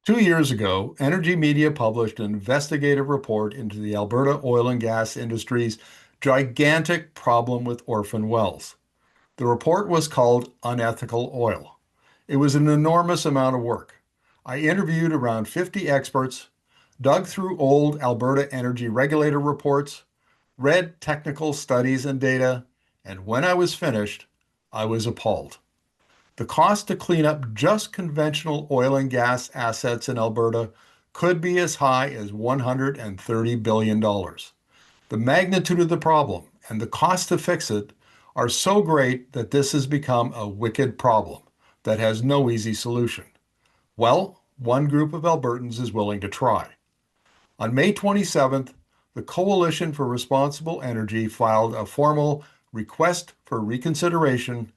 2 years ago, Energy Media published an investigative report into the Alberta oil and gas industry's gigantic problem with orphan wells. The report was called Unethical Oil. It was an enormous amount of work. I interviewed around 50 experts, dug through old Alberta Energy Regulator reports, read technical studies and data, and when I was finished, I was appalled. The cost to clean up just conventional oil and gas assets in Alberta could be as high as $130 billion. The magnitude of the problem and the cost to fix it are so great that this has become a wicked problem that has no easy solution. Well, one group of Albertans is willing to try. On May 27th, the Coalition for Responsible Energy filed a formal request for reconsideration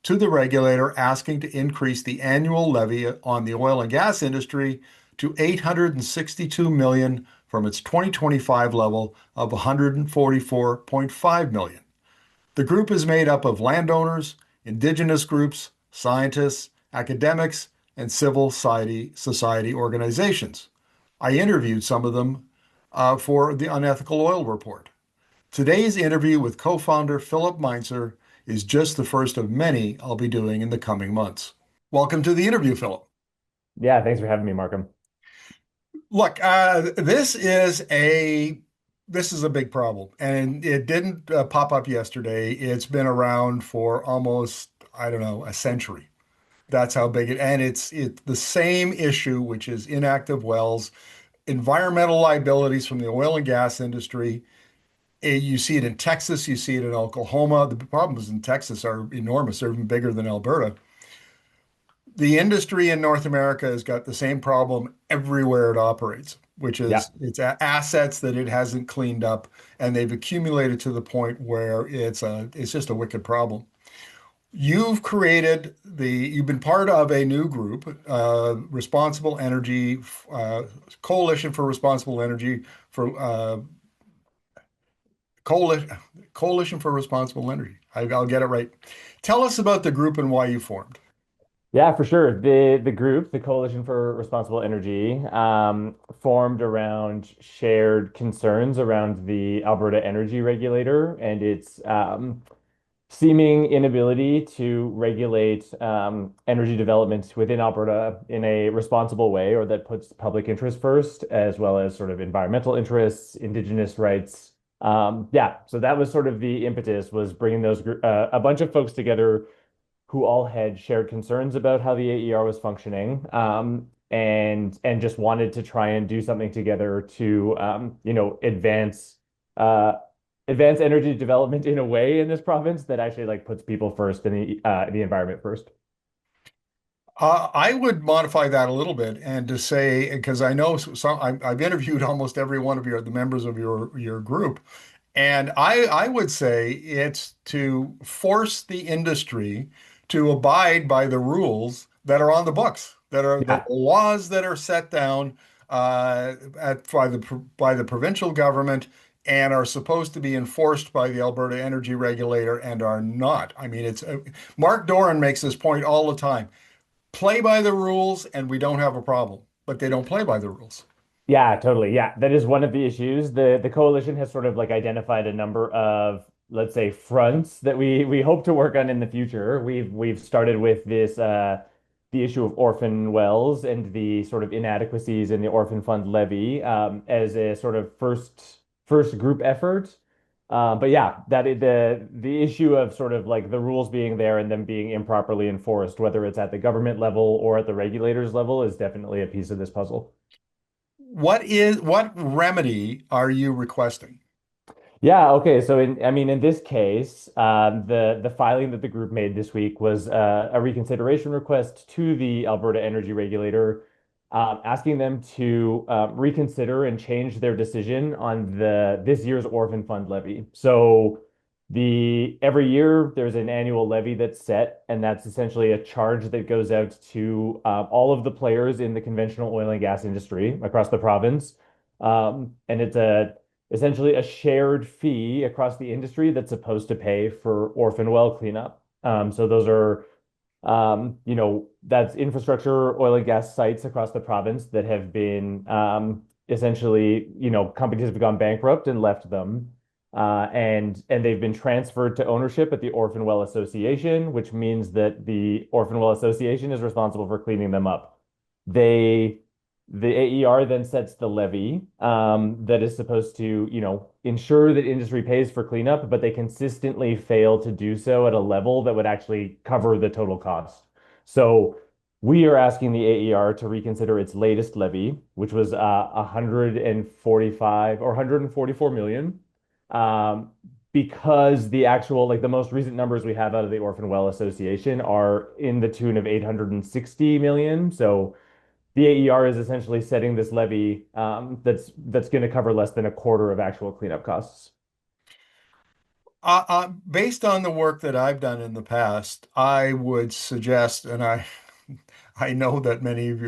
to the regulator asking to increase the annual levy on the oil and gas industry to 862 million from its 2025 level of 144.5 million. The group is made up of landowners, Indigenous groups, scientists, academics, and civil society organizations. I interviewed some of them for the Unethical Oil Report. Today's interview with co-founder Phillip Meintzer is just the first of many I'll be doing in the coming months. Welcome to the interview, Phillip. Yeah, thanks for having me, Markham. Look, this is a big problem, and it didn't pop up yesterday. It's been around for almost, I don't know, a century. That's how big and it's the same issue, which is inactive wells, environmental liabilities from the oil and gas industry. You see it in Texas, you see it in Oklahoma. The problems in Texas are enormous. They're even bigger than Alberta. The industry in North America has got the same problem everywhere it operates, which Yeah. is it's assets that it hasn't cleaned up, and they've accumulated to the point where it's just a wicked problem. You've been part of a new group, Responsible Energy, Coalition for Responsible Energy for Coalition, Coalition for Responsible Energy. I'll get it right. Tell us about the group and why you formed. Yeah, for sure. The group, the Coalition for Responsible Energy, formed around shared concerns around the Alberta Energy Regulator and its seeming inability to regulate energy development within Alberta in a responsible way, or that puts public interest first, as well as sort of environmental interests, Indigenous rights. Yeah, so that was sort of the impetus, was bringing a bunch of folks together who all had shared concerns about how the AER was functioning, and just wanted to try and do something together to uh, advance energy development in a way in this province that actually like puts people first and the environment first. I would modify that a little bit and to say, because I know I've interviewed almost every one of the members of your group, and I would say it's to force the industry to abide by the rules that are on the books, that are the Yeah. laws that are set down by the provincial government and are supposed to be enforced by the Alberta Energy Regulator and are not. I mean, it's Mark Doran makes this point all the time. Play by the rules and we don't have a problem, but they don't play by the rules. Yeah, totally. Yeah, that is one of the issues. The coalition has sort of like identified a number of, let's say, fronts that we hope to work on in the future. We've started with this the issue of orphan wells and the sort of inadequacies in the orphan-fund levy as a sort of first group effort. But yeah, the issue of sort of like the rules being there and them being improperly enforced, whether it's at the government level or at the regulators level, is definitely a piece of this puzzle. What remedy are you requesting? Yeah, okay. So I mean, in this case, the filing that the group made this week was a reconsideration request to the Alberta Energy Regulator, asking them to reconsider and change their decision on the this year's orphan fund levy. So the every year there's an annual levy that's set, and that's essentially a charge that goes out to all of the players in the conventional oil and gas industry across the province. And it's a essentially a shared fee across the industry that's supposed to pay for orphan well cleanup. So those are That's infrastructure, oil and gas sites across the province that have been essentially, companies have gone bankrupt and left them. And they've been transferred to ownership at the Orphan Well Association, which means that the Orphan Well Association is responsible for cleaning them up. They the AER then sets the levy that is supposed to, ensure that industry pays for cleanup, but they consistently fail to do so at a level that would actually cover the total cost. So we are asking the AER to reconsider its latest levy, which was 145 or 144 million, because the actual, like the most recent numbers we have out of the Orphan Well Association are in the tune of 860 million. So the AER is essentially setting this levy that's going to cover less than a quarter of actual cleanup costs. Based on the work that I've done in the past, I would suggest, and I know that many of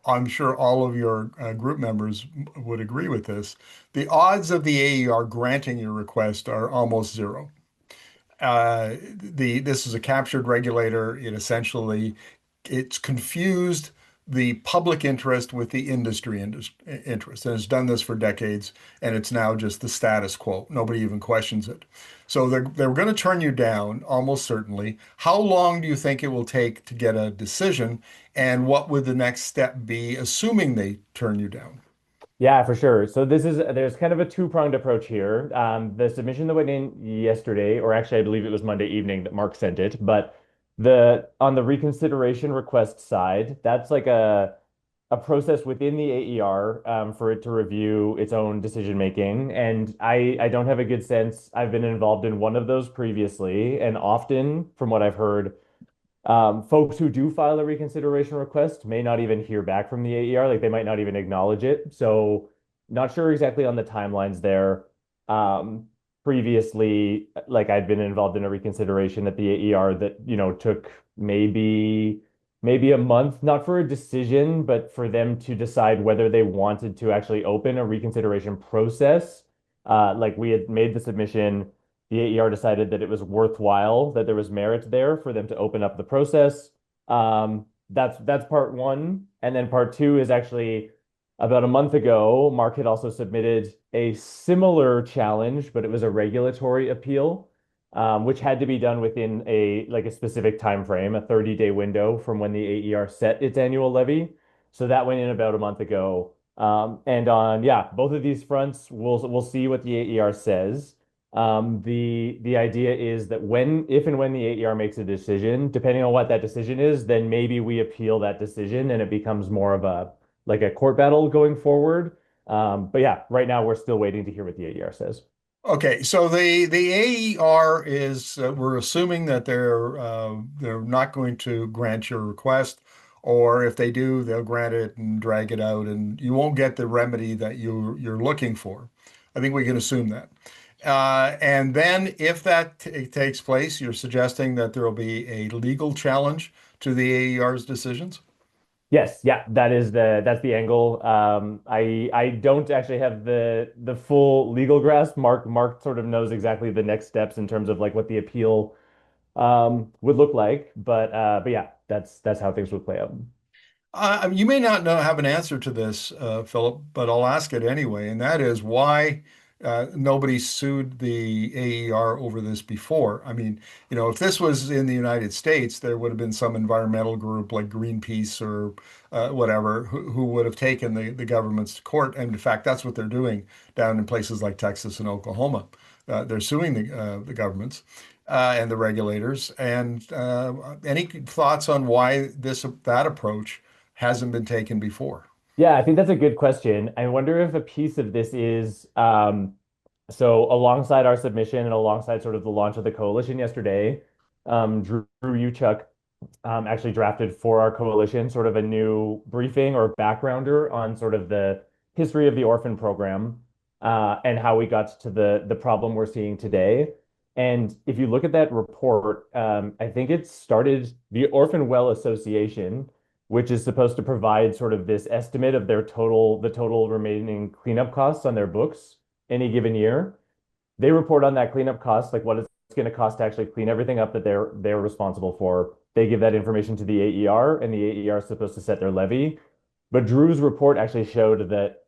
I'm sure all of your group members would agree with this. The odds of the AER granting your request are almost zero. This is a captured regulator. It's confused the public interest with the interest, and it's done this for decades, and it's now just the status quo. Nobody even questions it. So they're going to turn you down almost certainly. How long do you think it will take to get a decision, and what would the next step be, assuming they turn you down? Yeah, for sure. So there's kind of a two-pronged approach here. The submission that went in yesterday, or actually I believe it was Monday evening that Mark sent it, but the on the reconsideration request side, that's like a process within the AER for it to review its own decision making. And I don't have a good sense. I've been involved in one of those previously, and often, from what I've heard, folks who do file a reconsideration request may not even hear back from the AER, like they might not even acknowledge it. So, not sure exactly on the timelines there. Um, Previously, like I'd been involved in a reconsideration at the AER that, took maybe a month, not for a decision, but for them to decide whether they wanted to actually open a reconsideration process. Like we had made the submission, the AER decided that it was worthwhile, that there was merit there for them to open up the process. That's part one. And then part two is actually about a month ago, Mark had also submitted a similar challenge, but it was a regulatory appeal, which had to be done within a specific time frame, a 30-day window from when the AER set its annual levy. So that went in about a month ago. And on both of these fronts, we'll see what the AER says. The idea is that if and when the AER makes a decision, depending on what that decision is, then maybe we appeal that decision and it becomes more of a court battle going forward. But yeah, right now we're still waiting to hear what the AER says. Okay, so the AER is we're assuming that they're not going to grant your request, or if they do, they'll grant it and drag it out, and you won't get the remedy that you're looking for. I think we can assume that. And then if that takes place, you're suggesting that there will be a legal challenge to the AER's decisions? Yes, yeah, that's the angle. I don't actually have the full legal grasp. Mark sort of knows exactly the next steps in terms of like what the appeal would look like, but yeah, that's how things would play out. You may not have an answer to this, Philip, but I'll ask it anyway, and that is why nobody sued the AER over this before. I mean, if this was in the United States, there would have been some environmental group like Greenpeace or whatever who would have taken the governments to court. And in fact, that's what they're doing down in places like Texas and Oklahoma. They're suing the governments and the regulators. And any thoughts on why that approach hasn't been taken before? Yeah, I think that's a good question. I wonder if a piece of this is so alongside our submission and alongside sort of the launch of the coalition yesterday, Drew Uchuk actually drafted for our coalition sort of a new briefing or backgrounder on sort of the history of the orphan program and how we got to the problem we're seeing today. And if you look at that report, I think it started the Orphan Well Association, which is supposed to provide sort of this estimate of the total remaining cleanup costs on their books any given year. They report on that cleanup cost, like what it's going to cost to actually clean everything up that they're responsible for. they give that information to the AER, and the AER is supposed to set their levy. But Drew's report actually showed that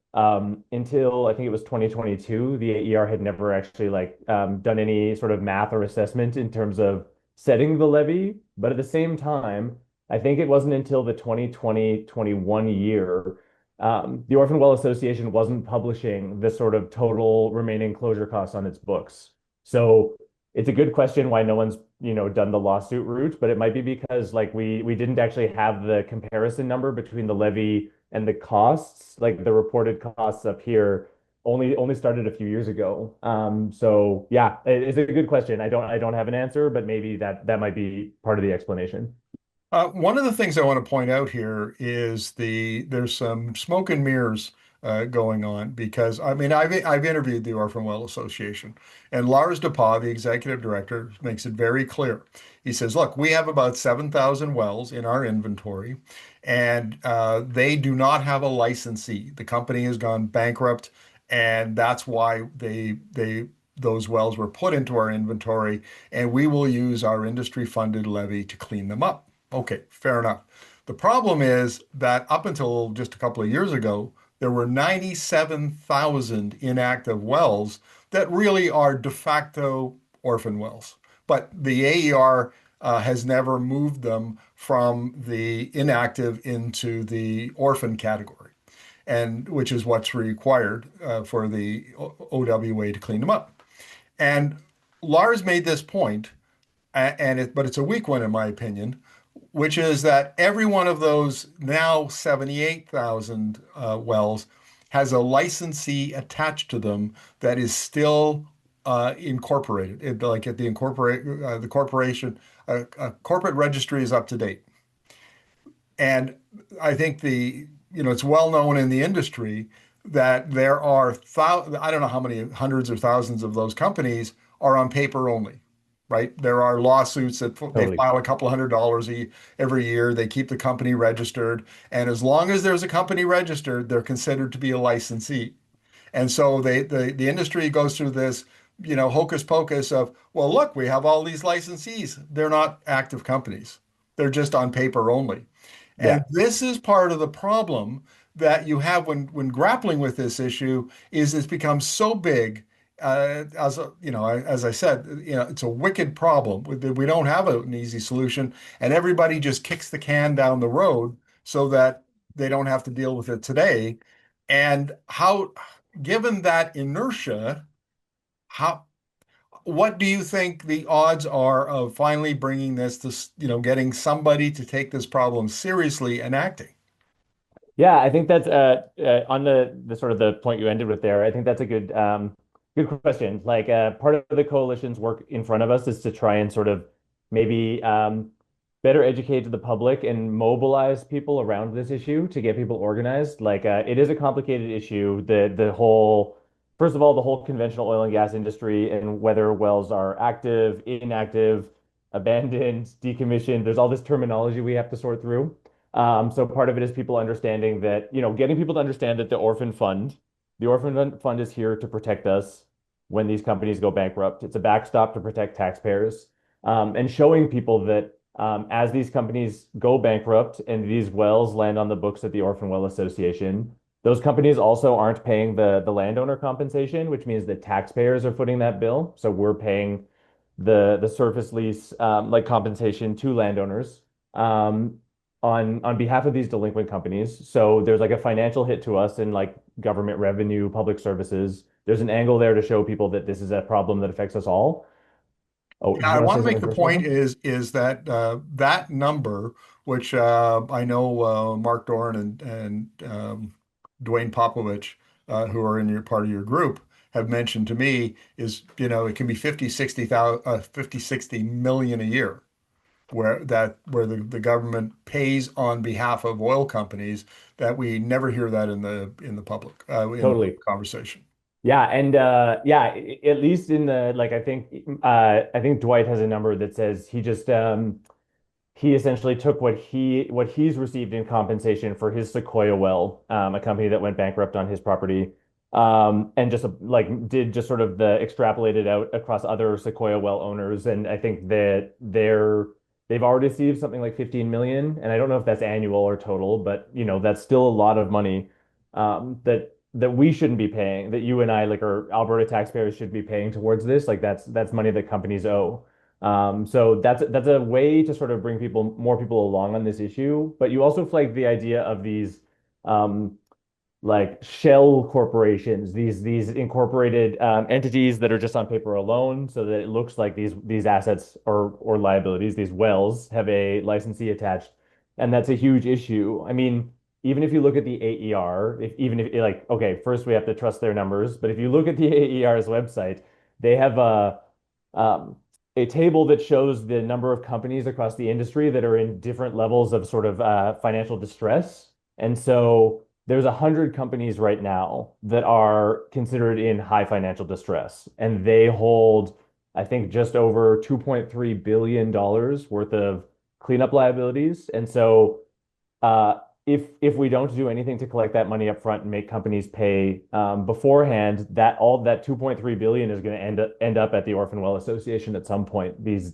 until I think it was 2022, the AER had never actually done any sort of math or assessment in terms of setting the levy. But at the same time, I think it wasn't until the 2020-21 year the Orphan Well Association wasn't publishing the sort of total remaining closure costs on its books. So it's a good question why no one's, done the lawsuit route, but it might be because we didn't actually have the comparison number between the levy and the costs. Like the reported costs up here only started a few years ago. So yeah, it's a good question. I don't have an answer, but maybe that might be part of the explanation. One of the things I want to point out here is there's some smoke and mirrors going on because I mean I've interviewed the Orphan Well Association, and Lars DePauw, the executive director, makes it very clear. He says, "Look, we have about 7,000 wells in our inventory, and they do not have a licensee. The company has gone bankrupt, and that's why they those wells were put into our inventory, and we will use our industry-funded levy to clean them up." Okay, fair enough. The problem is that up until just a couple of years ago, there were 97,000 inactive wells that really are de facto orphan wells. But the AER has never moved them from the inactive into the orphan category, and which is what's required for the OWA to clean them up. And Lars made this point, but it's a weak one in my opinion, which is that every one of those now 78,000 wells has a licensee attached to them that is still incorporated. Like at the corporation, corporate registry is up to date. And I think it's well known in the industry that there are I don't know how many hundreds or thousands of those companies are on paper only, right? There are lawsuits that they Totally. file a couple $100 every year. They keep the company registered. And as long as there's a company registered, they're considered to be a licensee. And so the industry goes through this, hocus pocus of, well, look, we have all these licensees. They're not active companies. They're just on paper only. And Yeah. this is part of the problem that you have when grappling with this issue is it's become so big. As I said, it's a wicked problem. We don't have an easy solution, and everybody just kicks the can down the road so that they don't have to deal with it today. And given that inertia, how what do you think the odds are of finally bringing this to, getting somebody to take this problem seriously and acting? Yeah, I think that's on the sort of the point you ended with there. I think that's a good question. Like part of the coalition's work in front of us is to try and sort of maybe better educate the public and mobilize people around this issue to get people organized. Like it is a complicated issue. The whole first of all, the whole conventional oil and gas industry and whether wells are active, inactive, abandoned, decommissioned. There's all this terminology we have to sort through. So part of it is people understanding that, getting people to understand that the Orphan Fund is here to protect us when these companies go bankrupt. It's a backstop to protect taxpayers. And showing people that as these companies go bankrupt and these wells land on the books at the Orphan Well Association, those companies also aren't paying the landowner compensation, which means that taxpayers are footing that bill. So we're paying the surface lease like compensation to landowners. Um, on behalf of these delinquent companies. So there's like a financial hit to us in like government revenue, public services. There's an angle there to show people that this is a problem that affects us all. Oh, Yeah, did you I want to want say to make something the first, point Markham? is that that number, which I know Mark Doran and Dwayne Popovich, who are in your part of your group, have mentioned to me is, it can be 50, 60 million a year where the government pays on behalf of oil companies that we never hear that in the public Totally. conversation. Yeah, and yeah, at least in the like I think Dwight has a number that says he essentially took what he's received in compensation for his Sequoia well, a company that went bankrupt on his property, and just like did just sort of the extrapolated out across other Sequoia well owners, and I think that their they've already received something like 15 million, and I don't know if that's annual or total, but that's still a lot of money that we shouldn't be paying, that you and I, like, or Alberta taxpayers should be paying towards this. Like that's money that companies owe. So that's a way to sort of bring more people along on this issue. But you also flagged the idea of these um, like shell corporations, these incorporated entities that are just on paper alone, so that it looks like these assets or liabilities, these wells have a licensee attached, and that's a huge issue. I mean, even if you look at the AER, if even if like okay, first we have to trust their numbers, but if you look at the AER's website, they have um, a table that shows the number of companies across the industry that are in different levels of sort of financial distress, and so there's 100 companies right now that are considered in high financial distress, and they hold, I think, just over $2.3 billion worth of cleanup liabilities. And so, uh, if we don't do anything to collect that money up front and make companies pay beforehand, that all that 2.3 billion is going to end up at the Orphan Well Association at some point. These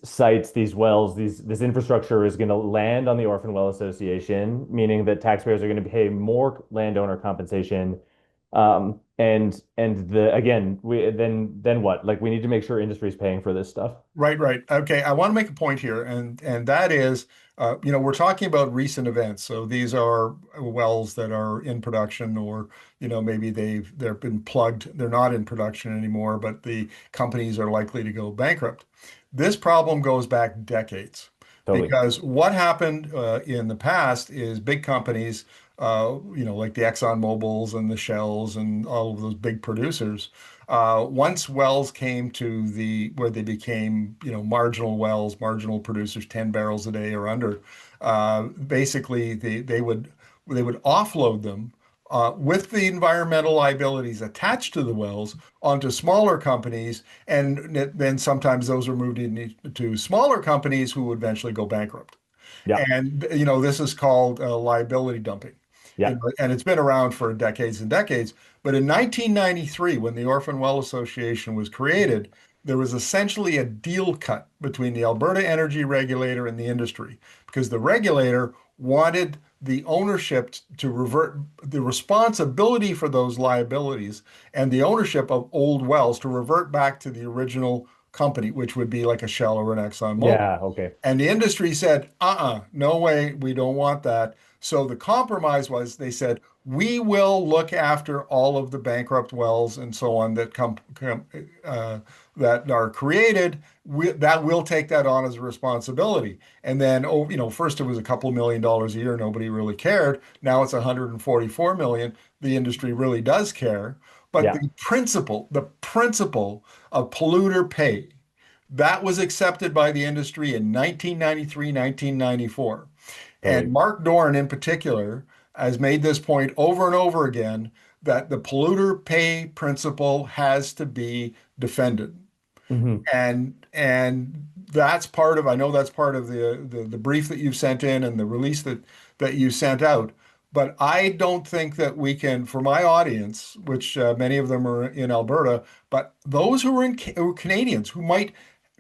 sites, these wells, this infrastructure is going to land on the Orphan Well Association, meaning that taxpayers are going to pay more landowner compensation. And the again, we then what? Like we need to make sure industry is paying for this stuff. Right, right. Okay, I want to make a point here, and that is, we're talking about recent events. So these are wells that are in production, or maybe they've been plugged. They're not in production anymore, but the companies are likely to go bankrupt. This problem goes back decades, Totally. because what happened in the past is big companies, like the Exxon Mobils and the Shells and all of those big producers. Once wells came to where they became, marginal wells, marginal producers, 10 barrels a day or under, basically they would offload them with the environmental liabilities attached to the wells onto smaller companies, and then sometimes those were moved into smaller companies who would eventually go bankrupt. Yeah. And this is called liability dumping. Yeah. And it's been around for decades and decades. But in 1993, when the Orphan Well Association was created, there was essentially a deal cut between the Alberta Energy Regulator and the industry, because the regulator wanted the ownership to revert, the responsibility for those liabilities and the ownership of old wells to revert back to the original company, which would be like a Shell or an Exxon Mobil. Yeah. Okay. And the industry said, no way, we don't want that. So the compromise was, they said, we will look after all of the bankrupt wells and so on uh, that are created. That will take that on as a responsibility. And then, first it was a couple $1 million a year. Nobody really cared. Now it's 144 million. The industry really does care. But Yeah. the principle of polluter pay, that was accepted by the industry in 1993, 1994. And Totally. Mark Dorn, in particular, has made this point over and over again, that the polluter pay principle has to be defended. Hmm. And that's part of, I know that's part of the brief that you've sent in and the release that you sent out. But I don't think that we can, for my audience, which many of them are in Alberta, but those who are Canadians,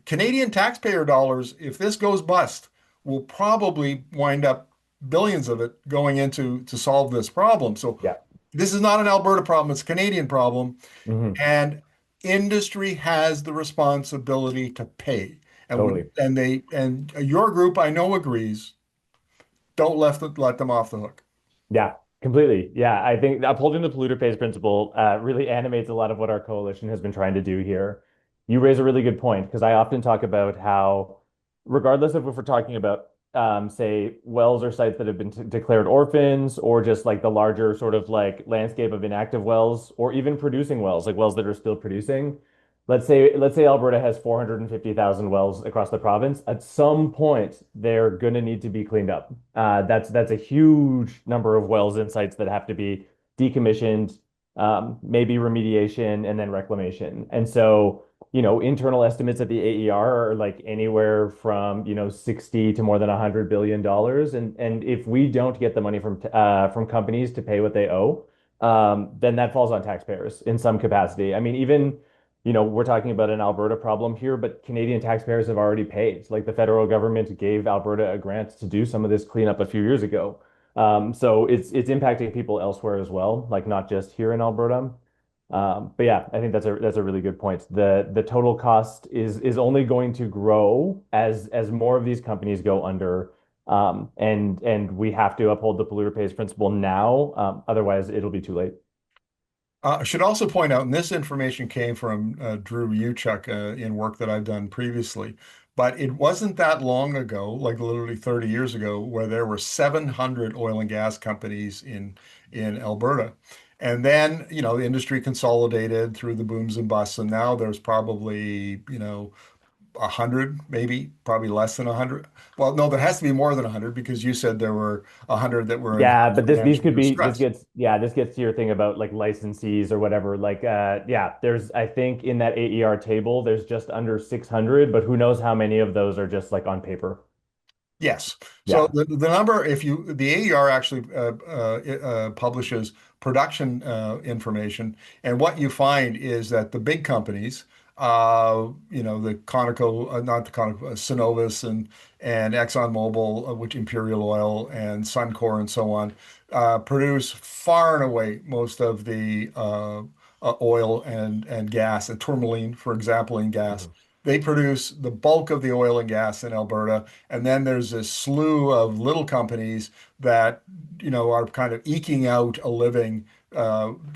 Canadian taxpayer dollars, if this goes bust, will probably wind up billions of it going into to solve this problem. So Yeah. this is not an Alberta problem, it's a Canadian problem. Hmm. And industry has the responsibility to pay. Totally. And your group, I know, agrees. Don't let them off the hook. Yeah, completely. Yeah, I think upholding the polluter pays principle really animates a lot of what our coalition has been trying to do here. You raise a really good point because I often talk about how, regardless of if we're talking about, say, wells or sites that have been declared orphans, or just like the larger sort of like landscape of inactive wells, or even producing wells, like wells that are still producing. Let's say Alberta has 450,000 wells across the province. At some point, they're going to need to be cleaned up. That's a huge number of wells and sites that have to be decommissioned, maybe remediation, and then reclamation. And so, internal estimates at the AER are like anywhere from 60 to more than $100 billion. And if we don't get the money from companies to pay what they owe, then that falls on taxpayers in some capacity. I mean, even we're talking about an Alberta problem here, but Canadian taxpayers have already paid. Like the federal government gave Alberta a grant to do some of this cleanup a few years ago. So it's impacting people elsewhere as well, like not just here in Alberta. But yeah, I think that's a really good point. The total cost is only going to grow as more of these companies go under. And we have to uphold the polluter pays principle now. Otherwise, it'll be too late. I should also point out, and this information came from Drew Uchuk in work that I've done previously, but it wasn't that long ago, like literally 30 years ago, where there were 700 oil and gas companies in Alberta. And then, the industry consolidated through the booms and busts, and now there's probably, 100, maybe, probably less than 100. Well, no, there has to be more than 100 because you said there were 100 that were in Yeah, but these financial could be distress. this gets to your thing about like licensees or whatever. Like yeah, there's I think in that AER table there's just under 600, but who knows how many of those are just like on paper. Yes. So Yeah. the number, if you, the AER actually publishes production information, and what you find is that the big companies, the Conoco, not the Conoco, Cenovus and ExxonMobil, which Imperial Oil and Suncor and so on, produce far and away most of the oil and gas, and tourmaline, for example, in gas. Mhm. They produce the bulk of the oil and gas in Alberta. And then there's this slew of little companies that, are kind of eking out a living,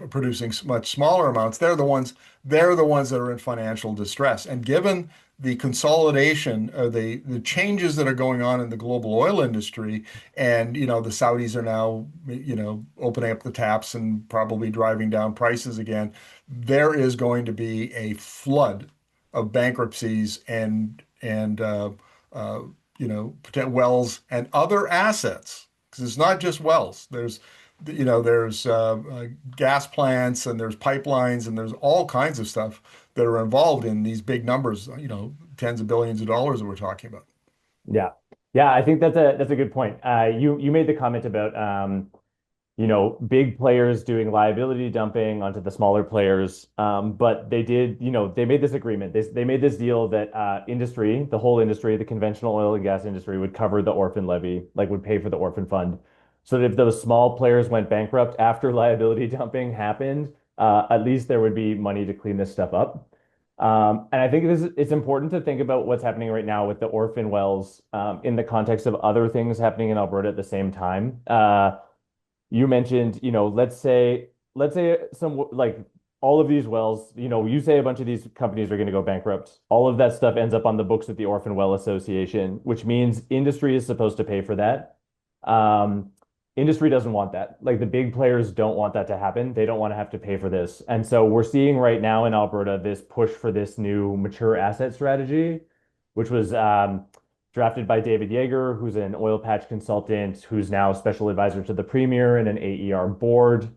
producing much smaller amounts. They're the ones that are in financial distress. And given the consolidation, the changes that are going on in the global oil industry, and the Saudis are now, opening up the taps and probably driving down prices again, there is going to be a flood of bankruptcies and uh, wells and other assets, because it's not just wells. There's gas plants and there's pipelines and there's all kinds of stuff that are involved in these big numbers, tens of billions of dollars that we're talking about. Yeah. Yeah, I think that's a good point. You made the comment about big players doing liability dumping onto the smaller players. But they did, they made this agreement. They made this deal that the whole industry, the conventional oil and gas industry would cover the orphan levy, like would pay for the orphan fund. So that if those small players went bankrupt after liability dumping happened, at least there would be money to clean this stuff up. And I think it's important to think about what's happening right now with the orphan wells in the context of other things happening in Alberta at the same time. You mentioned, let's say some like all of these wells, you say a bunch of these companies are going to go bankrupt. All of that stuff ends up on the books of the Orphan Well Association, which means industry is supposed to pay for that. Um, Industry doesn't want that. Like the big players don't want that to happen. They don't want to have to pay for this. And so we're seeing right now in Alberta this push for this new mature asset strategy, which was drafted by David Yeager, who's an oil patch consultant, who's now special advisor to the premier and an AER board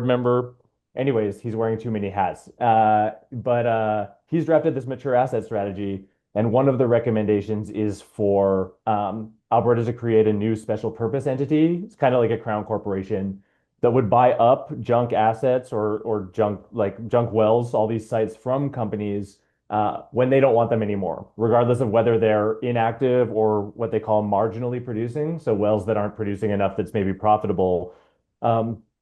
member. Anyways, he's wearing too many hats. But he's drafted this mature asset strategy, and one of the recommendations is for Alberta to create a new special purpose entity. It's kind of like a crown corporation that would buy up junk assets or junk wells, all these sites from companies when they don't want them anymore, regardless of whether they're inactive or what they call marginally producing. So wells that aren't producing enough that's maybe profitable.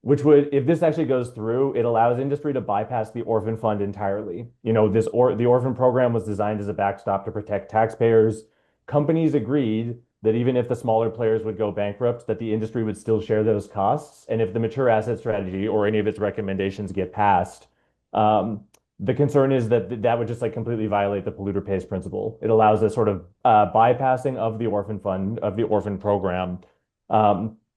Which would, if this actually goes through, it allows industry to bypass the orphan fund entirely. The orphan program was designed as a backstop to protect taxpayers. Companies agreed that even if the smaller players would go bankrupt, that the industry would still share those costs. And if the mature asset strategy or any of its recommendations get passed, um, the concern is that that would just like completely violate the polluter pays principle. It allows a sort of bypassing of the orphan fund, of the orphan program,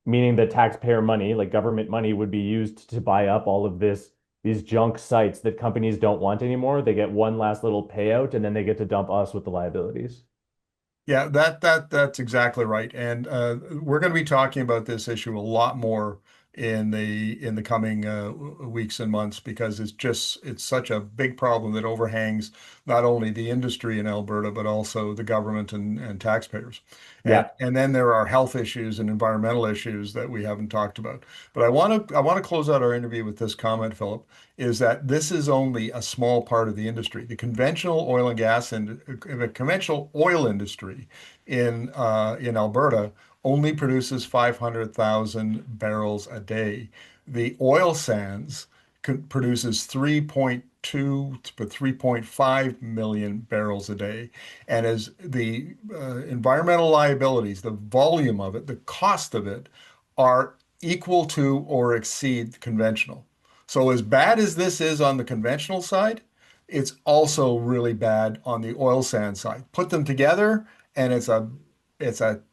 meaning that taxpayer money, like government money, would be used to buy up all of these junk sites that companies don't want anymore. They get one last little payout, and then they get to dump us with the liabilities. Yeah, that's exactly right. And we're going to be talking about this issue a lot more in the coming weeks and months because it's such a big problem that overhangs not only the industry in Alberta but also the government and taxpayers. Yeah. And then there are health issues and environmental issues that we haven't talked about. But I want to close out our interview with this comment, Philip, is that this is only a small part of the industry. The conventional oil and gas and the conventional oil industry in Alberta only produces 500,000 barrels a day. The oil sands produces 3.2 to 3.5 million barrels a day. And as the environmental liabilities, the volume of it, the cost of it are equal to or exceed conventional. So as bad as this is on the conventional side, it's also really bad on the oil sand side. Put them together, and it's a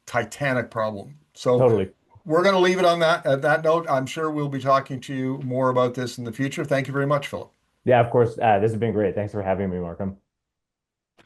titanic problem. So Totally. we're going to leave it on that at that note. I'm sure we'll be talking to you more about this in the future. Thank you very much, Philip. Yeah, of course. This has been great. Thanks for having me, Markham.